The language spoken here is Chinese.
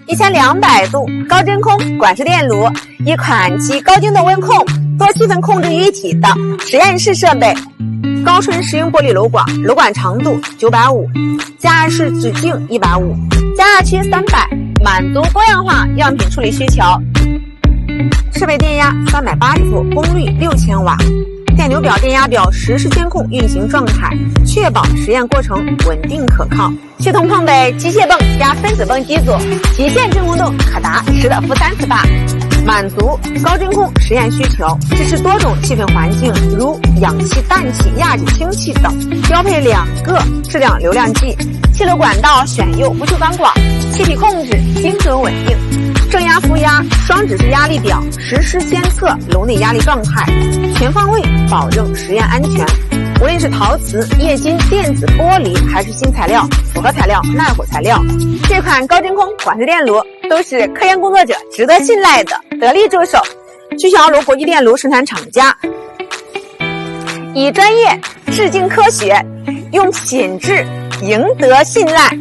1200度高真空管式电炉，一款集高精度温控、多气氛控制于一体的实验室设备。高纯石英玻璃瘘管，瘘管长度950，加热式直径150，加热区300，满足多样化样品处理需求。设备电压380伏，功率6000瓦。电流表、电压表实时监控运行状态，确保实验过程稳定可靠。系统配备机械泵加分子泵机组，极限真空度可达10^-30大，满足高真空实验需求，支持多种气氛环境，如氧气、氮气、氩气、氢气等。标配2个质量流量计，气流管道选用不锈钢管，气体控制精准稳定。正压、负压双指示压力表，实时监测炉内压力状态，全方位保证实验安全。无论是陶瓷、液晶、电子、玻璃，还是新材料、复合材料、耐火材料，这款高真空管式电炉都是科研工作者值得信赖的得力助手。聚小炉国际电炉生产厂家，以专业致敬科学，用品质赢得信赖。